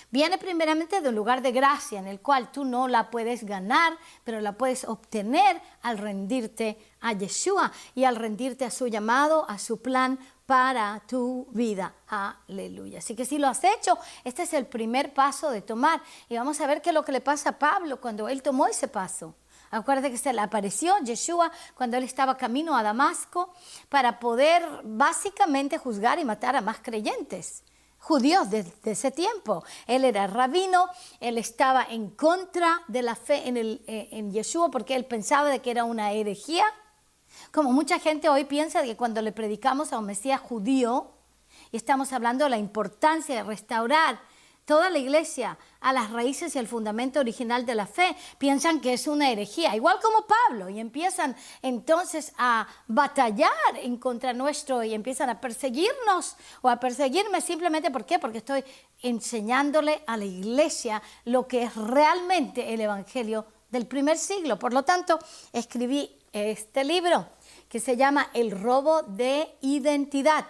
Viene primeramente de un lugar de gracia en el cual tú no la puedes ganar, pero la puedes obtener al rendirte a Yeshua y al rendirte a su llamado, a su plan para tu vida. Aleluya. Así que si lo has hecho, este es el primer paso de tomar. Y vamos a ver qué es lo que le pasa a Pablo cuando él tomó ese paso. Acuérdate que se le apareció Yeshua cuando él estaba camino a Damasco para poder básicamente juzgar y matar a más creyentes judíos de ese tiempo. Él era rabino, él estaba en contra de la fe en Yeshua porque él pensaba de que era una herejía. Como mucha gente hoy piensa que cuando le predicamos a un Mesías judío y estamos hablando de la importancia de restaurar toda la iglesia a las raíces y al fundamento original de la fe, piensan que es una herejía, igual como Pablo, y empiezan entonces a batallar en contra nuestro y empiezan a perseguirnos o a perseguirme simplemente, ¿por qué? Porque estoy enseñándole a la iglesia lo que es realmente el evangelio del primer siglo. Por lo tanto, escribí este libro que se llama El robo de identidad,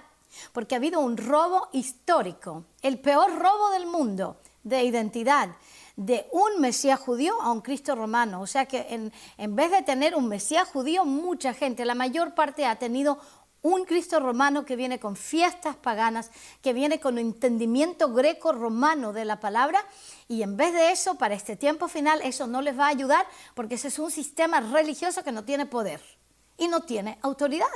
porque ha habido un robo histórico, el peor robo del mundo de identidad, de un Mesías judío a un Cristo romano. O sea que en vez de tener un Mesías judío, mucha gente, la mayor parte ha tenido un Cristo romano que viene con fiestas paganas, que viene con un entendimiento greco-romano de la palabra, y en vez de eso, para este tiempo final, eso no les va a ayudar porque ese es un sistema religioso que no tiene poder y no tiene autoridad.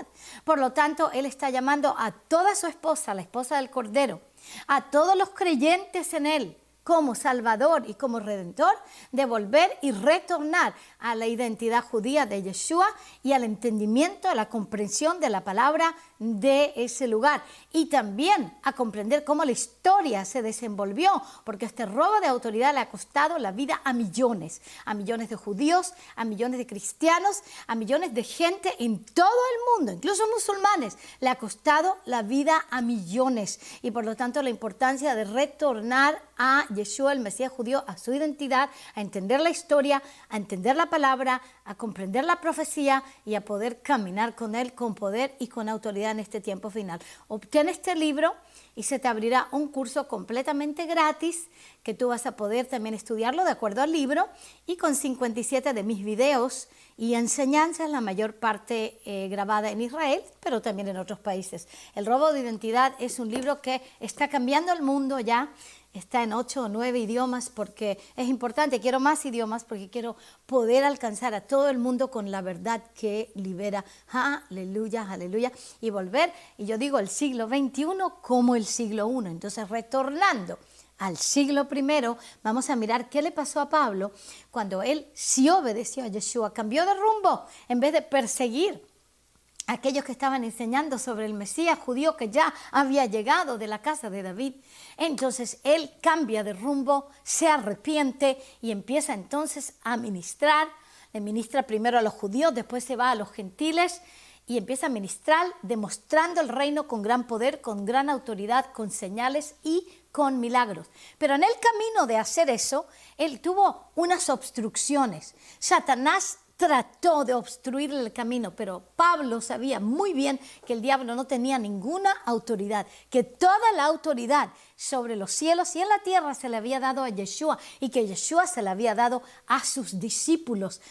Por lo tanto, él está llamando a toda su esposa, la esposa del Cordero, a todos los creyentes en él como Salvador y como Redentor, de volver y retornar a la identidad judía de Yeshua y al entendimiento, a la comprensión de la palabra de ese lugar, y también a comprender cómo la historia se desenvolvió, porque este robo de autoridad le ha costado la vida a millones de judíos, a millones de cristianos, a millones de gente en todo el mundo, incluso musulmanes. Le ha costado la vida a millones, y por lo tanto la importancia de retornar a Yeshua, el Mesías judío, a su identidad, a entender la historia, a entender la palabra, a comprender la profecía y a poder caminar con Él con poder y con autoridad en este tiempo final. Obtén este libro y se te abrirá un curso completamente gratis que tú vas a poder también estudiarlo de acuerdo al libro y con 57 de mis videos y enseñanzas, la mayor parte grabada en Israel, pero también en otros países. El robo de identidad es un libro que está cambiando el mundo ya. Está en 8 o 9 idiomas porque es importante, quiero más idiomas porque quiero poder alcanzar a todo el mundo con la verdad que libera. Aleluya, aleluya. Y volver, y yo digo el siglo XXI como el siglo I. Entonces, retornando al siglo I, vamos a mirar qué le pasó a Pablo cuando él sí obedeció a Yeshua, cambió de rumbo en vez de perseguir a aquellos que estaban enseñando sobre el Mesías judío que ya había llegado de la casa de David. Entonces él cambia de rumbo, se arrepiente y empieza entonces a ministrar. Le ministra primero a los judíos, después se va a los gentiles y empieza a ministrar demostrando el reino con gran poder, con gran autoridad, con señales y con milagros. Pero en el camino de hacer eso, él tuvo unas obstrucciones. Satanás trató de obstruirle el camino, pero Pablo sabía muy bien que el diablo no tenía ninguna autoridad, que toda la autoridad sobre los cielos y en la tierra se le había dado a Yeshua y que Yeshua se le había dado a sus discípulos.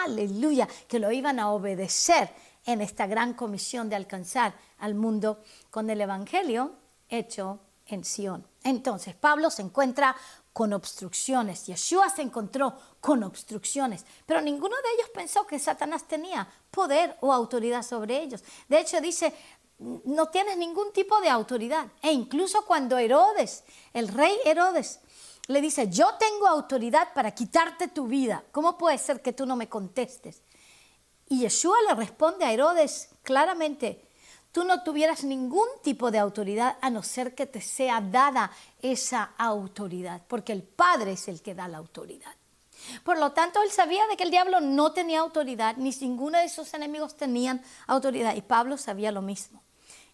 Aleluya, que lo iban a obedecer en esta gran comisión de alcanzar al mundo con el evangelio hecho en Sion. Entonces Pablo se encuentra con obstrucciones, Yeshua se encontró con obstrucciones, pero ninguno de ellos pensó que Satanás tenía poder o autoridad sobre ellos. De hecho dice, no tienes ningún tipo de autoridad. E incluso cuando Herodes, el rey Herodes, le dice, yo tengo autoridad para quitarte tu vida, ¿cómo puede ser que tú no me contestes? Y Yeshua le responde a Herodes claramente, tú no tuvieras ningún tipo de autoridad a no ser que te sea dada esa autoridad, porque el Padre es el que da la autoridad. Por lo tanto, él sabía de que el diablo no tenía autoridad, ni ninguno de sus enemigos tenían autoridad, y Pablo sabía lo mismo.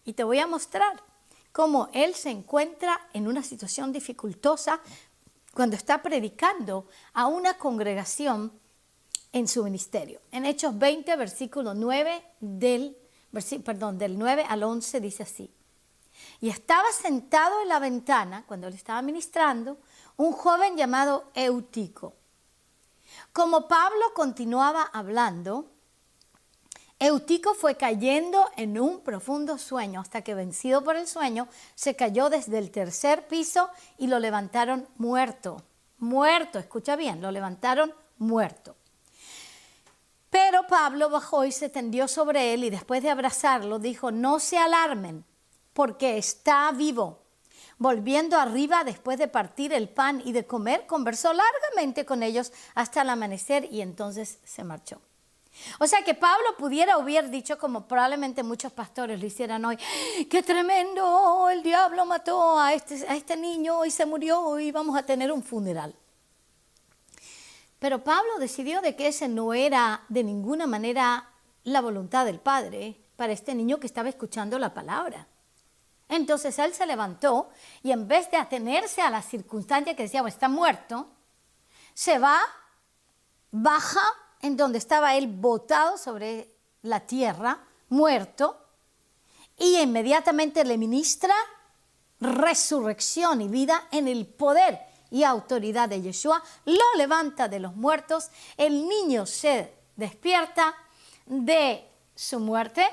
Y te voy a mostrar cómo él se encuentra en una situación dificultosa cuando está predicando a una congregación en su ministerio. En Hechos 20, versículo 9 del 9 al 11 dice así. Y estaba sentado en la ventana, cuando él estaba ministrando, un joven llamado Eutico. Como Pablo continuaba hablando, Eutico fue cayendo en un profundo sueño, hasta que vencido por el sueño, se cayó desde el tercer piso y lo levantaron muerto. Muerto, escucha bien, lo levantaron muerto. Pero Pablo bajó y se tendió sobre él y después de abrazarlo dijo, no se alarmen, porque está vivo. Volviendo arriba después de partir el pan y de comer, conversó largamente con ellos hasta el amanecer y entonces se marchó. O sea que Pablo pudiera haber dicho, como probablemente muchos pastores lo hicieran hoy, ¡qué tremendo! El diablo mató a este niño y se murió y vamos a tener un funeral. Pero Pablo decidió de que ese no era de ninguna manera la voluntad del Padre para este niño que estaba escuchando la palabra. Entonces él se levantó y en vez de atenerse a la circunstancia que decía, está muerto, se va, baja en donde estaba él botado sobre la tierra, muerto, y inmediatamente le ministra resurrección y vida en el poder y autoridad de Yeshua, lo levanta de los muertos, el niño se despierta de su muerte,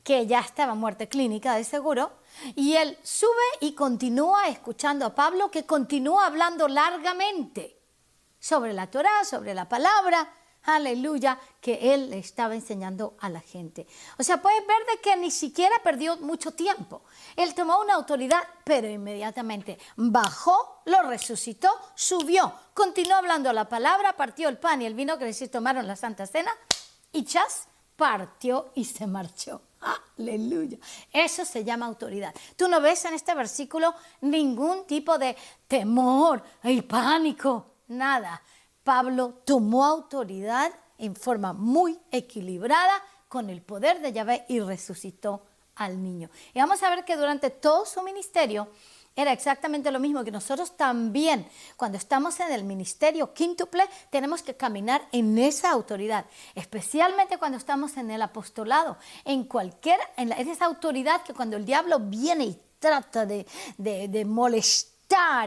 que ya estaba muerte clínica de seguro, y él sube y continúa escuchando a Pablo, que continúa hablando largamente sobre la Torá, sobre la palabra, aleluya, que él le estaba enseñando a la gente. O sea, puedes ver de que ni siquiera perdió mucho tiempo. Él tomó una autoridad, pero inmediatamente bajó, lo resucitó, subió, continuó hablando la palabra, partió el pan y el vino que les tomaron la Santa Cena y chas, partió y se marchó. Aleluya. Eso se llama autoridad. Tú no ves en este versículo ningún tipo de temor y pánico, nada. Pablo tomó autoridad en forma muy equilibrada con el poder de Yahvé y resucitó al niño. Y vamos a ver que durante todo su ministerio, era exactamente lo mismo que nosotros también, cuando estamos en el ministerio quíntuple, tenemos que caminar en esa autoridad, especialmente cuando estamos en el apostolado, en esa autoridad que cuando el diablo viene y trata de molestar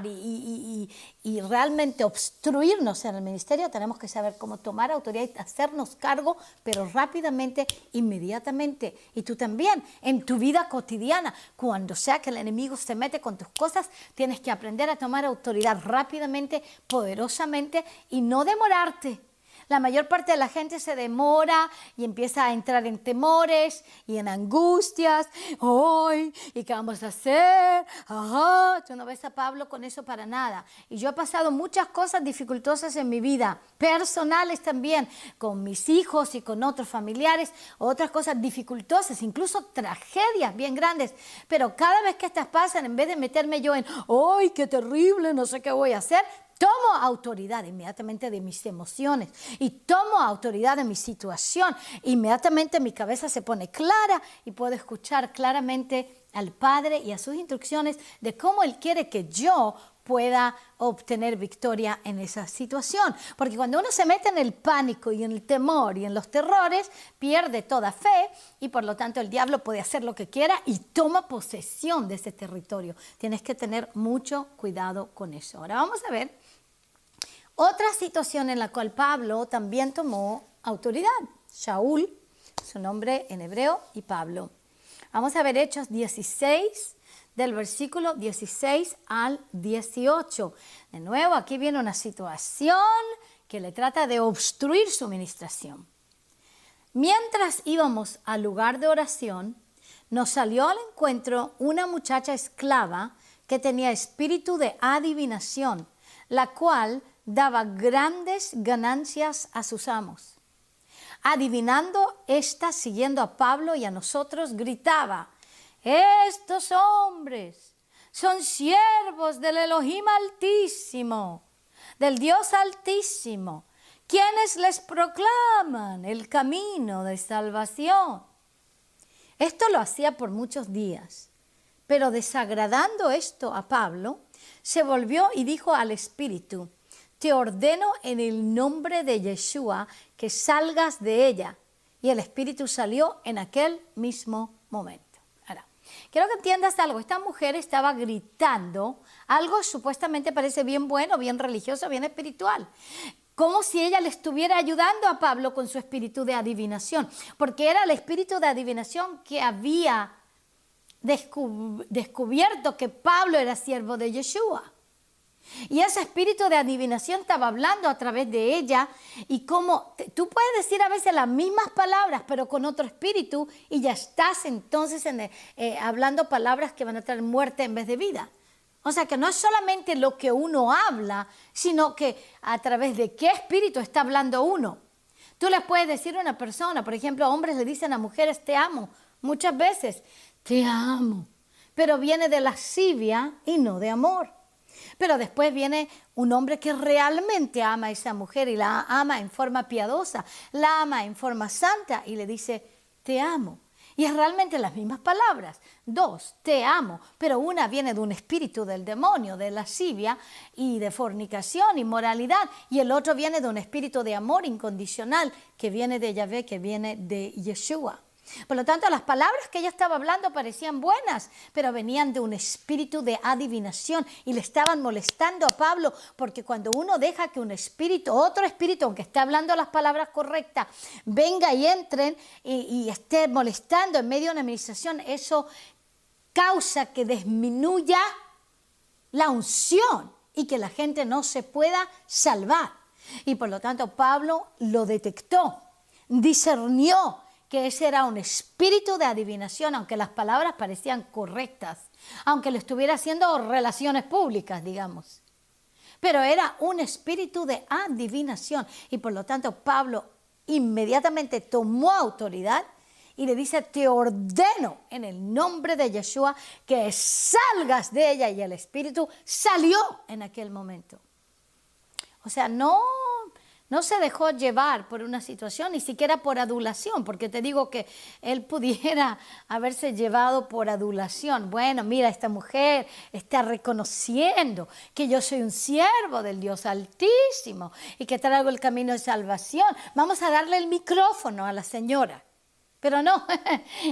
y realmente obstruirnos en el ministerio, tenemos que saber cómo tomar autoridad y hacernos cargo, pero rápidamente, inmediatamente. Y tú también, en tu vida cotidiana, cuando sea que el enemigo se mete con tus cosas, tienes que aprender a tomar autoridad rápidamente, poderosamente y no demorarte. La mayor parte de la gente se demora y empieza a entrar en temores y en angustias. ¡Ay! ¿Y qué vamos a hacer? ¡Ajá! Tú no ves a Pablo con eso para nada. Y yo he pasado muchas cosas dificultosas en mi vida, personales también, con mis hijos y con otros familiares, otras cosas dificultosas, incluso tragedias bien grandes. Pero cada vez que estas pasan, en vez de meterme yo en ¡ay, qué terrible! No sé qué voy a hacer. Tomo autoridad inmediatamente de mis emociones y tomo autoridad de mi situación. Inmediatamente mi cabeza se pone clara y puedo escuchar claramente al Padre y a sus instrucciones de cómo Él quiere que yo pueda obtener victoria en esa situación. Porque cuando uno se mete en el pánico y en el temor y en los terrores, pierde toda fe y por lo tanto el diablo puede hacer lo que quiera y toma posesión de ese territorio. Tienes que tener mucho cuidado con eso. Ahora vamos a ver otra situación en la cual Pablo también tomó autoridad. Shaul, su nombre en hebreo, y Pablo. Vamos a ver Hechos 16, del versículo 16 al 18. De nuevo, aquí viene una situación que le trata de obstruir su ministración. Mientras íbamos al lugar de oración, nos salió al encuentro una muchacha esclava que tenía espíritu de adivinación, la cual daba grandes ganancias a sus amos. Adivinando, ésta, siguiendo a Pablo y a nosotros, gritaba: estos hombres son siervos del Elohim Altísimo, del Dios Altísimo, quienes les proclaman el camino de salvación. Esto lo hacía por muchos días, pero desagradando esto a Pablo, se volvió y dijo al espíritu: te ordeno en el nombre de Yeshua que salgas de ella. Y el espíritu salió en aquel mismo momento. Ahora, quiero que entiendas algo. Esta mujer estaba gritando algo supuestamente parece bien bueno, bien religioso, bien espiritual. Como si ella le estuviera ayudando a Pablo con su espíritu de adivinación. Porque era el espíritu de adivinación que había descubierto que Pablo era siervo de Yeshua. Y ese espíritu de adivinación estaba hablando a través de ella y como tú puedes decir a veces las mismas palabras pero con otro espíritu y ya estás entonces hablando palabras que van a traer muerte en vez de vida. O sea que no es solamente lo que uno habla, sino que a través de qué espíritu está hablando uno. Tú les puedes decir a una persona, por ejemplo, hombres le dicen a mujeres te amo, muchas veces te amo, pero viene de lascivia y no de amor. Pero después viene un hombre que realmente ama a esa mujer y la ama en forma piadosa, la ama en forma santa y le dice, te amo. Y es realmente las mismas palabras, dos, te amo, pero una viene de un espíritu del demonio, de lascivia y de fornicación, inmoralidad, y el otro viene de un espíritu de amor incondicional que viene de Yahvé, que viene de Yeshua. Por lo tanto, las palabras que ella estaba hablando parecían buenas, pero venían de un espíritu de adivinación y le estaban molestando a Pablo, porque cuando uno deja que un espíritu, otro espíritu, aunque esté hablando las palabras correctas, venga y entren y esté molestando en medio de una administración, eso causa que disminuya la unción y que la gente no se pueda salvar. Y por lo tanto, Pablo lo detectó, discernió que ese era un espíritu de adivinación, aunque las palabras parecían correctas, aunque le estuviera haciendo relaciones públicas, digamos. Pero era un espíritu de adivinación y por lo tanto Pablo inmediatamente tomó autoridad y le dice, te ordeno en el nombre de Yeshua que salgas de ella, y el espíritu salió en aquel momento. O sea, no no se dejó llevar por una situación, ni siquiera por adulación, porque te digo que él pudiera haberse llevado por adulación. Bueno, mira, esta mujer está reconociendo que yo soy un siervo del Dios Altísimo y que traigo el camino de salvación. Vamos a darle el micrófono a la señora. Pero no,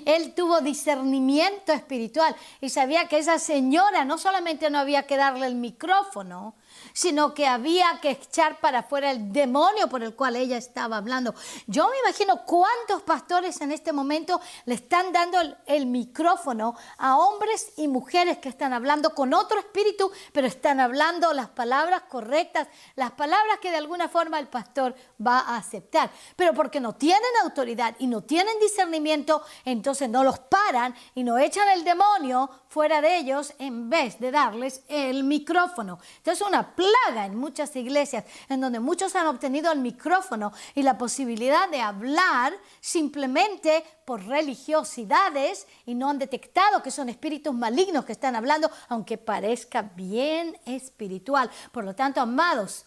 él tuvo discernimiento espiritual y sabía que esa señora no solamente no había que darle el micrófono, sino que había que echar para afuera el demonio por el cual ella estaba hablando. Yo me imagino cuántos pastores en este momento le están dando el micrófono a hombres y mujeres que están hablando con otro espíritu, pero están hablando las palabras correctas, las palabras que de alguna forma el pastor va a aceptar. Pero porque no tienen autoridad y no tienen discernimiento, entonces no los paran y no echan el demonio fuera de ellos en vez de darles el micrófono. Entonces una plaga en muchas iglesias en donde muchos han obtenido el micrófono y la posibilidad de hablar simplemente por religiosidades y no han detectado que son espíritus malignos que están hablando, aunque parezca bien espiritual. Por lo tanto, amados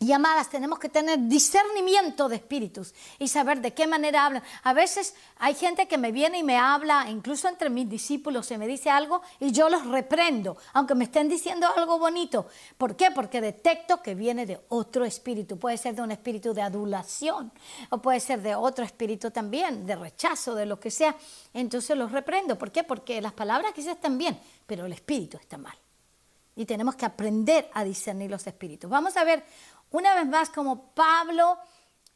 y amadas, tenemos que tener discernimiento de espíritus y saber de qué manera hablan. A veces hay gente que me viene y me habla, incluso entre mis discípulos se me dice algo y yo los reprendo, aunque me estén diciendo algo bonito. ¿Por qué? Porque detecto que viene de otro espíritu. Puede ser de un espíritu de adulación o puede ser de otro espíritu también, de rechazo, de lo que sea. Entonces los reprendo. ¿Por qué? Porque las palabras quizás están bien, pero el espíritu está mal. Y tenemos que aprender a discernir los espíritus. Vamos a ver una vez más cómo Pablo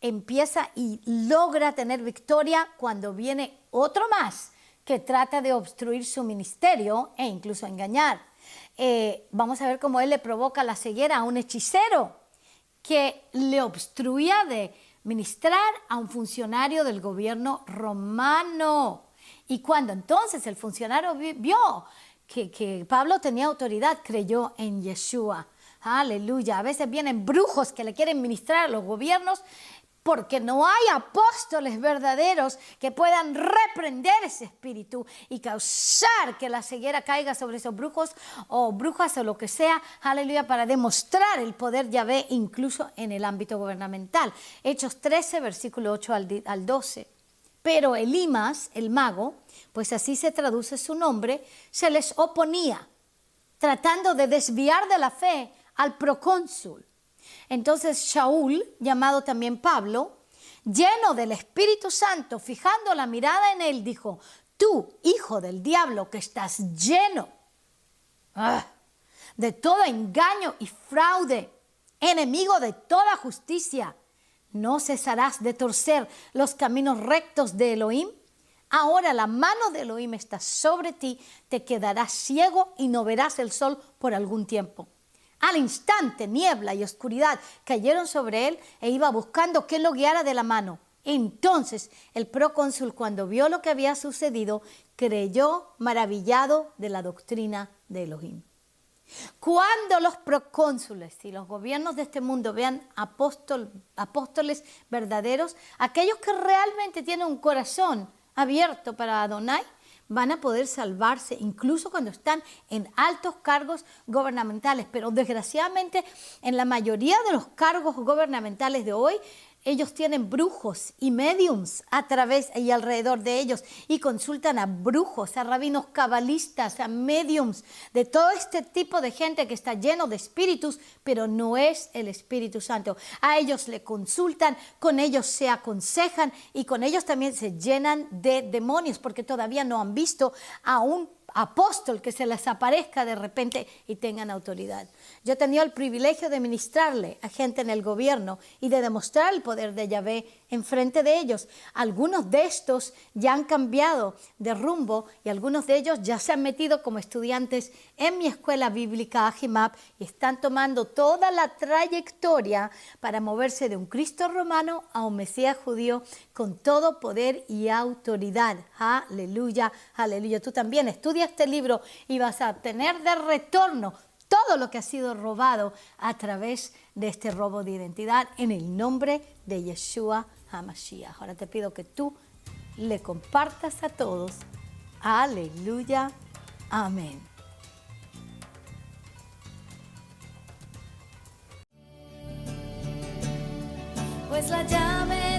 empieza y logra tener victoria cuando viene otro más que trata de obstruir su ministerio e incluso engañar. Vamos a ver cómo él le provoca la ceguera a un hechicero que le obstruía de ministrar a un funcionario del gobierno romano. Y cuando entonces el funcionario vio que Pablo tenía autoridad, creyó en Yeshua. Aleluya. A veces vienen brujos que le quieren ministrar a los gobiernos porque no hay apóstoles verdaderos que puedan reprender ese espíritu y causar que la ceguera caiga sobre esos brujos o brujas o lo que sea, aleluya, para demostrar el poder Yahvé incluso en el ámbito gubernamental. Hechos 13, versículo 8 al 12. Pero Elimas, el mago, pues así se traduce su nombre, se les oponía, tratando de desviar de la fe al procónsul. Entonces Shaul, llamado también Pablo, lleno del Espíritu Santo, fijando la mirada en él, dijo: tú, hijo del diablo, que estás lleno de todo engaño y fraude, enemigo de toda justicia, ¿no cesarás de torcer los caminos rectos de Elohim? Ahora la mano de Elohim está sobre ti, te quedarás ciego y no verás el sol por algún tiempo. Al instante, niebla y oscuridad cayeron sobre él e iba buscando que lo guiara de la mano. Entonces el procónsul, cuando vio lo que había sucedido, creyó maravillado de la doctrina de Elohim. Cuando los procónsules y los gobiernos de este mundo vean apóstoles verdaderos, aquellos que realmente tienen un corazón abierto para Adonai, van a poder salvarse incluso cuando están en altos cargos gubernamentales. Pero desgraciadamente en la mayoría de los cargos gubernamentales de hoy, ellos tienen brujos y mediums a través y alrededor de ellos y consultan a brujos, a rabinos cabalistas, a mediums, de todo este tipo de gente que está lleno de espíritus, pero no es el Espíritu Santo. A ellos le consultan, con ellos se aconsejan y con ellos también se llenan de demonios porque todavía no han visto a un apóstol que se les aparezca de repente y tengan autoridad. Yo he tenido el privilegio de ministrarle a gente en el gobierno y de demostrar el poder de Yahvé enfrente de ellos. Algunos de estos ya han cambiado de rumbo y algunos de ellos ya se han metido como estudiantes en mi escuela bíblica Ajimab y están tomando toda la trayectoria para moverse de un Cristo romano a un Mesías judío con todo poder y autoridad. Aleluya, aleluya. Tú también estudia este libro y vas a tener de retorno todo lo que ha sido robado a través de este robo de identidad en el nombre de Yeshua HaMashiach. Ahora te pido que tú le compartas a todos. Aleluya. Amén. pues la llave